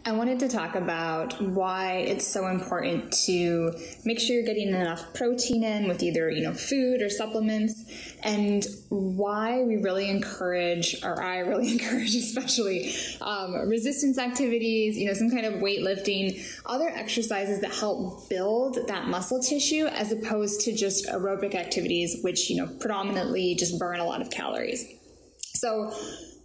I wanted to talk about why it's so important to make sure you're getting enough protein in with either, food or supplements, and why we really encourage, or I really encourage especially, resistance activities, some kind of weightlifting, other exercises that help build that muscle tissue as opposed to just aerobic activities, which, predominantly just burn a lot of calories. So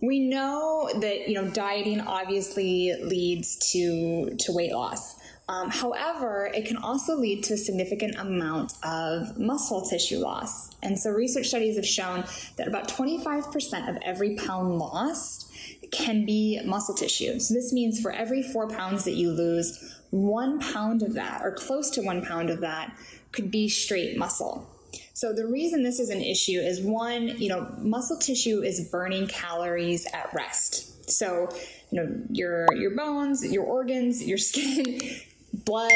we know that, dieting obviously leads to weight loss. However, it can also lead to a significant amount of muscle tissue loss. And so research studies have shown that about 25% of every pound lost can be muscle tissue. So this means for every 4 pounds that you lose, 1 pound of that, or close to 1 pound of that, could be straight muscle. So the reason this is an issue is, one, muscle tissue is burning calories at rest. So, your bones, your organs, your skin, blood,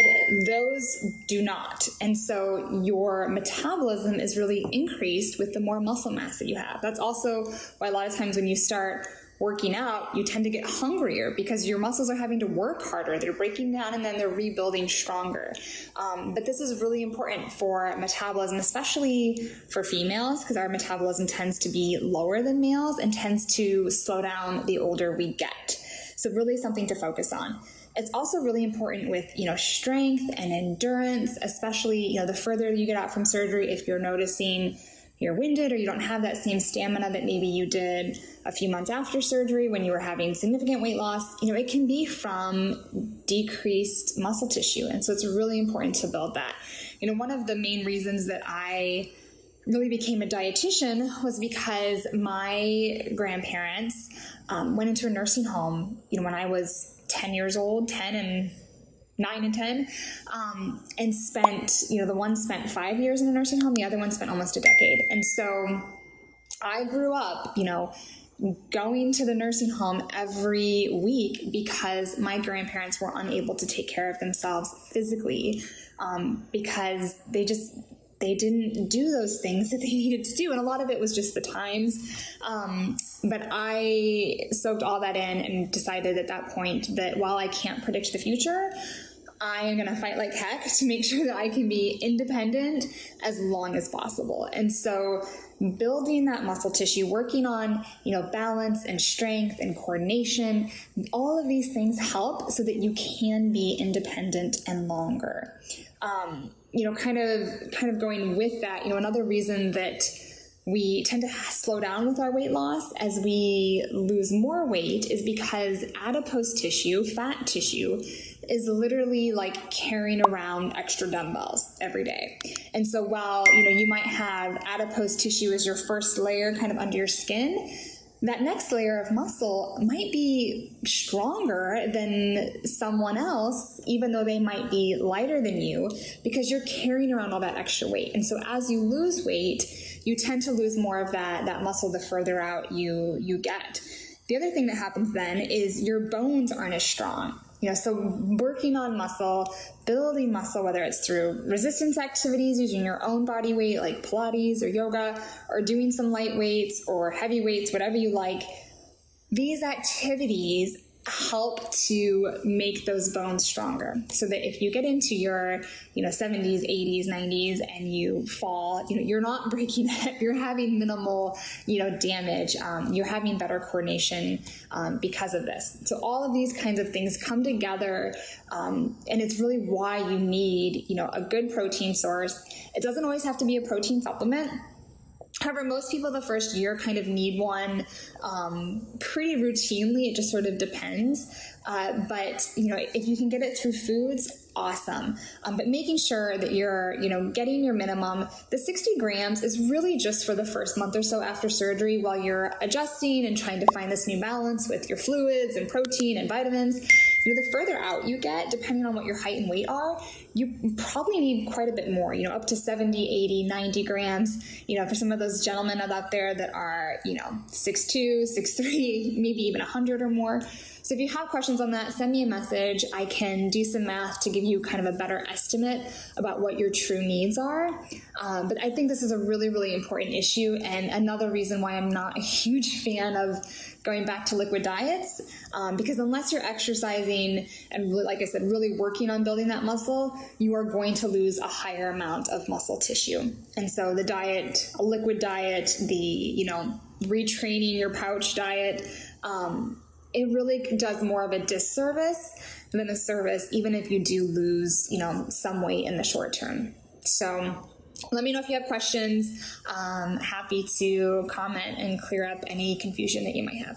those do not. And so your metabolism is really increased with the more muscle mass that you have. That's also why a lot of times when you start working out, you tend to get hungrier because your muscles are having to work harder. They're breaking down and then they're rebuilding stronger. But this is really important for metabolism, especially for females, because our metabolism tends to be lower than males and tends to slow down the older we get. So really something to focus on. It's also really important with, strength and endurance, especially, the further you get out from surgery, if you're noticing you're winded or you don't have that same stamina that maybe you did a few months after surgery when you were having significant weight loss, it can be from decreased muscle tissue. And so it's really important to build that. One of the main reasons that I really became a dietitian was because my grandparents went into a nursing home, when I was 10 years old, 9 and 10, and spent, the one spent 5 years in a nursing home, the other one spent almost a decade. And so I grew up, going to the nursing home every week because my grandparents were unable to take care of themselves physically, because they didn't do those things that they needed to do. And a lot of it was just the times. But I soaked all that in and decided at that point that while I can't predict the future, I am going to fight like heck to make sure that I can be independent as long as possible. And so building that muscle tissue, working on, balance and strength and coordination, all of these things help so that you can be independent and longer. Kind of going with that, another reason that we tend to slow down with our weight loss as we lose more weight is because adipose tissue, fat tissue, is literally like carrying around extra dumbbells every day. And so while, you might have adipose tissue as your first layer kind of under your skin, that next layer of muscle might be stronger than someone else, even though they might be lighter than you, because you're carrying around all that extra weight. And so as you lose weight, you tend to lose more of that muscle the further out you get. The other thing that happens then is your bones aren't as strong. So working on muscle, building muscle, whether it's through resistance activities, using your own body weight like Pilates or yoga, or doing some light weights or heavy weights, whatever you like, these activities help to make those bones stronger so that if you get into your 70s, 80s, 90s and you fall, you're not breaking it, you're having minimal damage, you're having better coordination because of this. So all of these kinds of things come together, and it's really why you need a good protein source. It doesn't always have to be a protein supplement. However, most people the first year kind of need one pretty routinely. It just sort of depends. But, if you can get it through foods, awesome. But making sure that you're, getting your minimum. The 60 grams is really just for the first month or so after surgery while you're adjusting and trying to find this new balance with your fluids and protein and vitamins. The further out you get, depending on what your height and weight are, you probably need quite a bit more, up to 70, 80, 90 grams, for some of those gentlemen out there that are, 6'2", 6'3", maybe even 100 or more. So if you have questions on that, send me a message. I can do some math to give you kind of a better estimate about what your true needs are. But I think this is a really, really important issue, and another reason why I'm not a huge fan of going back to liquid diets, because unless you're exercising and, like I said, really working on building that muscle, you are going to lose a higher amount of muscle tissue. And so the diet, a liquid diet, the, retraining your pouch diet, it really does more of a disservice than a service, even if you do lose, some weight in the short term. So let me know if you have questions. Happy to comment and clear up any confusion that you might have.